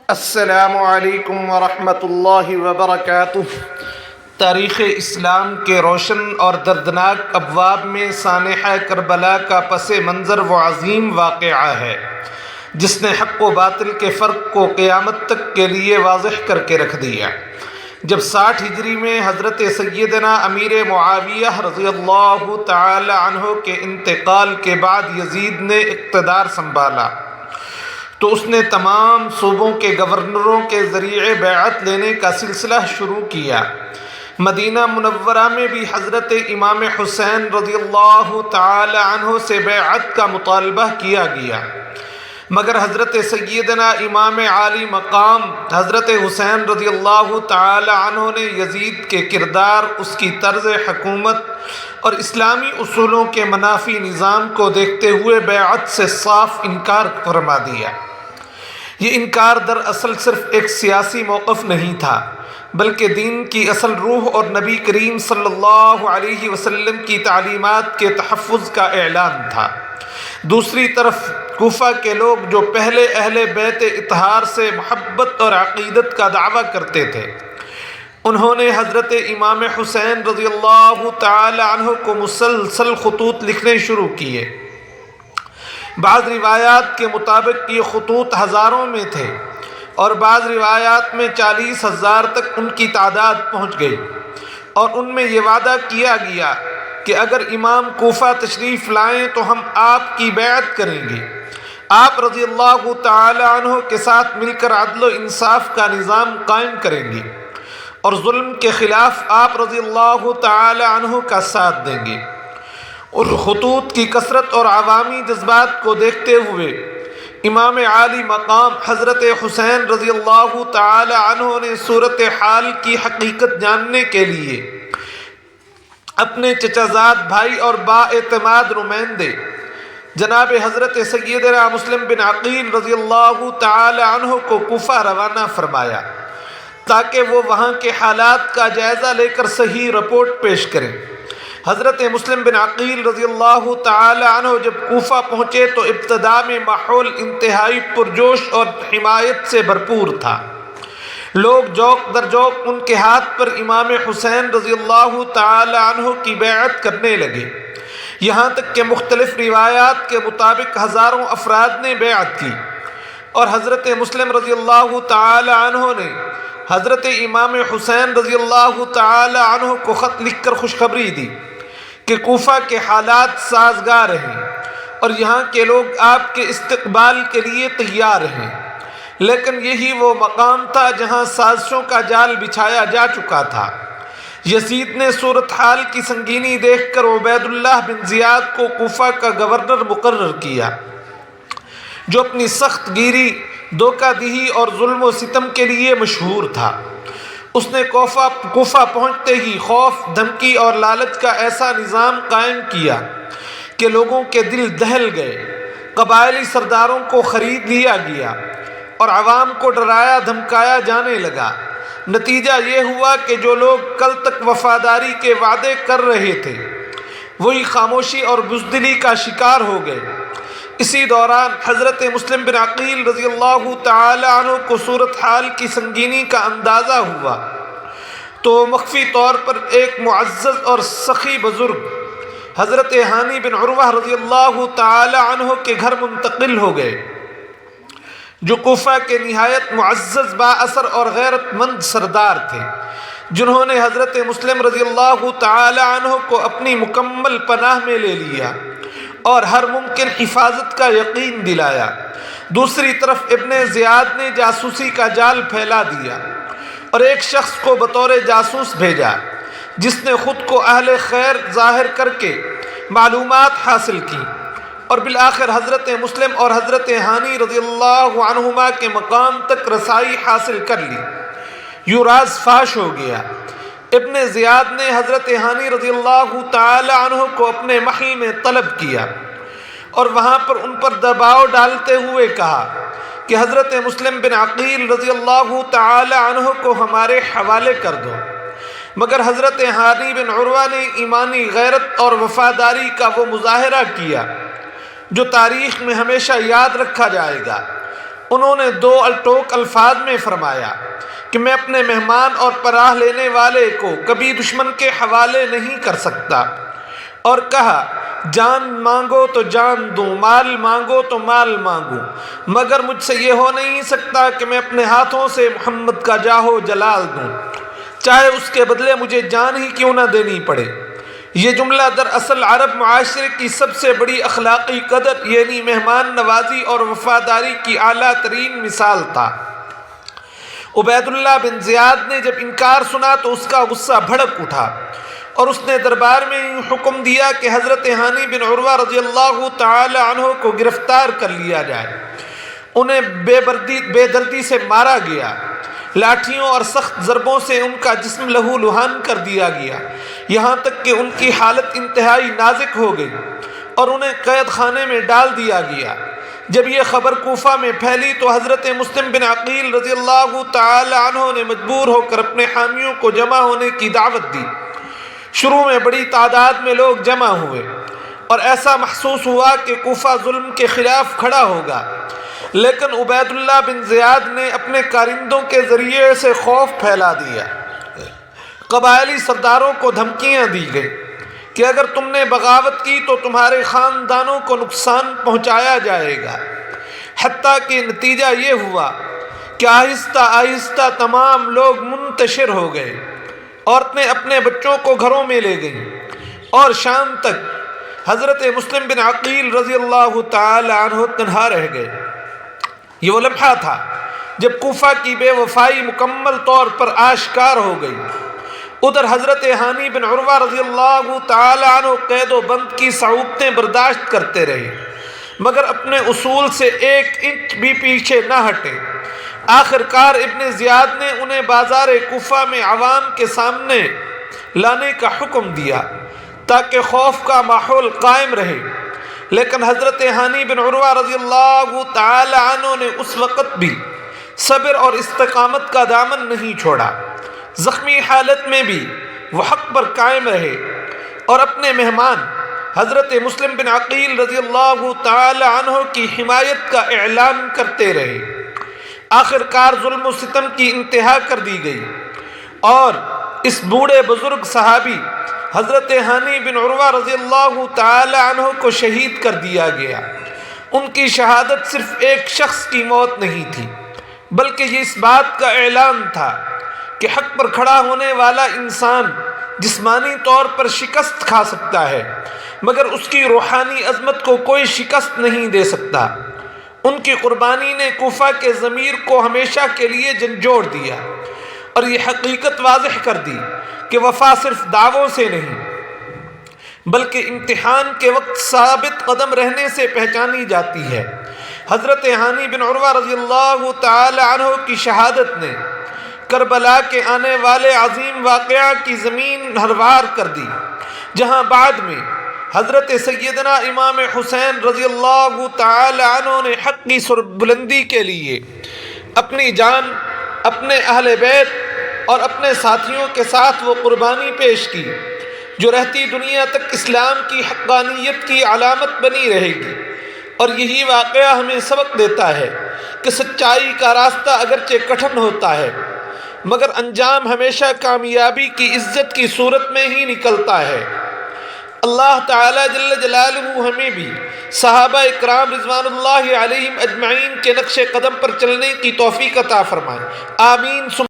السلام علیکم ورحمۃ اللہ وبرکاتہ۔ تاریخ اسلام کے روشن اور دردناک ابواب میں سانحہ کربلا کا پس منظر وہ عظیم واقعہ ہے جس نے حق و باطل کے فرق کو قیامت تک کے لیے واضح کر کے رکھ دیا۔ جب 60 ہجری میں حضرت سیدنا امیر معاویہ رضی اللہ تعالی عنہ کے انتقال کے بعد یزید نے اقتدار سنبھالا تو اس نے تمام صوبوں کے گورنروں کے ذریعے بیعت لینے کا سلسلہ شروع کیا۔ مدینہ منورہ میں بھی حضرت امام حسین رضی اللہ تعالی عنہ سے بیعت کا مطالبہ کیا گیا، مگر حضرت سیدنا امام عالی مقام حضرت حسین رضی اللہ تعالی عنہ نے یزید کے کردار، اس کی طرز حکومت اور اسلامی اصولوں کے منافی نظام کو دیکھتے ہوئے بیعت سے صاف انکار فرما دیا۔ یہ انکار دراصل صرف ایک سیاسی موقف نہیں تھا، بلکہ دین کی اصل روح اور نبی کریم صلی اللہ علیہ وسلم کی تعلیمات کے تحفظ کا اعلان تھا۔ دوسری طرف کوفہ کے لوگ جو پہلے اہل بیت اطہار سے محبت اور عقیدت کا دعویٰ کرتے تھے، انہوں نے حضرت امام حسین رضی اللہ تعالی عنہ کو مسلسل خطوط لکھنے شروع کیے۔ بعض روایات کے مطابق یہ خطوط ہزاروں میں تھے اور بعض روایات میں 40,000 تک ان کی تعداد پہنچ گئی، اور ان میں یہ وعدہ کیا گیا کہ اگر امام کوفہ تشریف لائیں تو ہم آپ کی بیعت کریں گے، آپ رضی اللہ تعالی عنہ کے ساتھ مل کر عدل و انصاف کا نظام قائم کریں گے اور ظلم کے خلاف آپ رضی اللہ تعالی عنہ کا ساتھ دیں گے۔ اور خطوط کی کثرت اور عوامی جذبات کو دیکھتے ہوئے امام عالی مقام حضرت حسین رضی اللہ تعالی عنہ نے صورتحال کی حقیقت جاننے کے لیے اپنے چچا زاد بھائی اور با اعتماد نمائندے جناب حضرت سیدنا مسلم بن عقیل رضی اللہ تعالی عنہ کو کوفہ روانہ فرمایا تاکہ وہ وہاں کے حالات کا جائزہ لے کر صحیح رپورٹ پیش کریں۔ حضرت مسلم بن عقیل رضی اللہ تعالی عنہ جب کوفہ پہنچے تو ابتدا میں ماحول انتہائی پرجوش اور حمایت سے بھرپور تھا۔ لوگ جوق در جوق ان کے ہاتھ پر امام حسین رضی اللہ تعالی عنہ کی بیعت کرنے لگے، یہاں تک کہ مختلف روایات کے مطابق ہزاروں افراد نے بیعت کی، اور حضرت مسلم رضی اللہ تعالی عنہ نے حضرت امام حسین رضی اللہ تعالی عنہ کو خط لکھ کر خوشخبری دی کہ کوفہ کے حالات سازگار ہیں اور یہاں کے لوگ آپ کے استقبال کے لیے تیار ہیں، لیکن یہی وہ مقام تھا جہاں سازشوں کا جال بچھایا جا چکا تھا۔ یزید نے صورتحال کی سنگینی دیکھ کر عبید اللہ بن زیاد کو کوفہ کا گورنر مقرر کیا، جو اپنی سخت گیری، دھوکہ دہی اور ظلم و ستم کے لیے مشہور تھا۔ اس نے کوفہ پہنچتے ہی خوف، دھمکی اور لالچ کا ایسا نظام قائم کیا کہ لوگوں کے دل دہل گئے، قبائلی سرداروں کو خرید لیا گیا اور عوام کو ڈرایا دھمکایا جانے لگا۔ نتیجہ یہ ہوا کہ جو لوگ کل تک وفاداری کے وعدے کر رہے تھے وہی خاموشی اور بزدلی کا شکار ہو گئے۔ اسی دوران حضرت مسلم بن عقیل رضی اللہ تعالی عنہ کو صورتحال کی سنگینی کا اندازہ ہوا تو مخفی طور پر ایک معزز اور سخی بزرگ حضرت ہانی بن عروہ رضی اللہ تعالی عنہ کے گھر منتقل ہو گئے، جو کوفہ کے نہایت معزز با اثر اور غیرت مند سردار تھے، جنہوں نے حضرت مسلم رضی اللہ تعالی عنہ کو اپنی مکمل پناہ میں لے لیا اور ہر ممکن حفاظت کا یقین دلایا۔ دوسری طرف ابن زیاد نے جاسوسی کا جال پھیلا دیا اور ایک شخص کو بطور جاسوس بھیجا جس نے خود کو اہل خیر ظاہر کر کے معلومات حاصل کی اور بالآخر حضرت مسلم اور حضرت ہانی رضی اللہ عنہما کے مقام تک رسائی حاصل کر لی۔ یوں راز فاش ہو گیا۔ ابن زیاد نے حضرت ہانی رضی اللہ تعالی عنہ کو اپنے محل میں طلب کیا اور وہاں پر ان پر دباؤ ڈالتے ہوئے کہا کہ حضرت مسلم بن عقیل رضی اللہ تعالی عنہ کو ہمارے حوالے کر دو، مگر حضرت ہانی بن عروہ نے ایمانی غیرت اور وفاداری کا وہ مظاہرہ کیا جو تاریخ میں ہمیشہ یاد رکھا جائے گا۔ انہوں نے دو الٹوک الفاظ میں فرمایا کہ میں اپنے مہمان اور پناہ لینے والے کو کبھی دشمن کے حوالے نہیں کر سکتا، اور کہا جان مانگو تو جان دوں، مال مانگو تو مال مانگوں، مگر مجھ سے یہ ہو نہیں سکتا کہ میں اپنے ہاتھوں سے محمد کا جاہ و جلال دوں، چاہے اس کے بدلے مجھے جان ہی کیوں نہ دینی پڑے۔ یہ جملہ دراصل عرب معاشرے کی سب سے بڑی اخلاقی قدر یعنی مہمان نوازی اور وفاداری کی اعلیٰ ترین مثال تھا۔ عبید اللہ بن زیاد نے جب انکار سنا تو اس کا غصہ بھڑک اٹھا اور اس نے دربار میں حکم دیا کہ حضرت ہانی بن عروہ رضی اللہ تعالی عنہ کو گرفتار کر لیا جائے۔ انہیں بے دردی سے مارا گیا، لاٹھیوں اور سخت ضربوں سے ان کا جسم لہو لہان کر دیا گیا، یہاں تک کہ ان کی حالت انتہائی نازک ہو گئی اور انہیں قید خانے میں ڈال دیا گیا۔ جب یہ خبر کوفہ میں پھیلی تو حضرت مسلم بن عقیل رضی اللہ تعالی عنہ نے مجبور ہو کر اپنے حامیوں کو جمع ہونے کی دعوت دی۔ شروع میں بڑی تعداد میں لوگ جمع ہوئے اور ایسا محسوس ہوا کہ کوفہ ظلم کے خلاف کھڑا ہوگا، لیکن عبید اللہ بن زیاد نے اپنے کارندوں کے ذریعے سے خوف پھیلا دیا۔ قبائلی سرداروں کو دھمکیاں دی گئی کہ اگر تم نے بغاوت کی تو تمہارے خاندانوں کو نقصان پہنچایا جائے گا، حتیٰ کہ نتیجہ یہ ہوا کہ آہستہ آہستہ تمام لوگ منتشر ہو گئے، عورتیں اپنے بچوں کو گھروں میں لے گئیں اور شام تک حضرت مسلم بن عقیل رضی اللہ تعالی عنہ تنہا رہ گئے۔ یہ وہ لمحہ تھا جب کوفہ کی بے وفائی مکمل طور پر آشکار ہو گئی۔ ادھر حضرت ہانی بن عروہ رضی اللہ تعالی عنہ قید و بند کی صعوبتیں برداشت کرتے رہے، مگر اپنے اصول سے ایک انچ بھی پیچھے نہ ہٹے۔ آخر کار ابن زیاد نے انہیں بازار کوفہ میں عوام کے سامنے لانے کا حکم دیا تاکہ خوف کا ماحول قائم رہے، لیکن حضرت ہانی بن عروہ رضی اللہ تعالی عنہ نے اس وقت بھی صبر اور استقامت کا دامن نہیں چھوڑا۔ زخمی حالت میں بھی وہ حق پر قائم رہے اور اپنے مہمان حضرت مسلم بن عقیل رضی اللہ تعالی عنہ کی حمایت کا اعلان کرتے رہے۔ آخر کار ظلم و ستم کی انتہا کر دی گئی اور اس بوڑھے بزرگ صحابی حضرت ہانی بن عروہ رضی اللہ تعالی عنہ کو شہید کر دیا گیا۔ ان کی شہادت صرف ایک شخص کی موت نہیں تھی، بلکہ یہ اس بات کا اعلان تھا کہ حق پر کھڑا ہونے والا انسان جسمانی طور پر شکست کھا سکتا ہے، مگر اس کی روحانی عظمت کو کوئی شکست نہیں دے سکتا۔ ان کی قربانی نے کوفہ کے ضمیر کو ہمیشہ کے لیے جھنجھوڑ دیا اور یہ حقیقت واضح کر دی کہ وفا صرف دعووں سے نہیں بلکہ امتحان کے وقت ثابت قدم رہنے سے پہچانی جاتی ہے۔ حضرت ہانی بن عروہ رضی اللہ تعالی عنہ کی شہادت نے کربلا کے آنے والے عظیم واقعہ کی زمین ہموار کر دی، جہاں بعد میں حضرت سیدنا امام حسین رضی اللہ تعالی عنہ نے حق کی سربلندی کے لیے اپنی جان، اپنے اہل بیت اور اپنے ساتھیوں کے ساتھ وہ قربانی پیش کی جو رہتی دنیا تک اسلام کی حقانیت کی علامت بنی رہے گی۔ اور یہی واقعہ ہمیں سبق دیتا ہے کہ سچائی کا راستہ اگرچہ کٹھن ہوتا ہے مگر انجام ہمیشہ کامیابی کی عزت کی صورت میں ہی نکلتا ہے۔ اللہ تعالیٰ جل جلالہ ہمیں بھی صحابہ اکرام رضوان اللہ علیہم اجمعین کے نقش قدم پر چلنے کی توفیق عطا فرمائے، آمین۔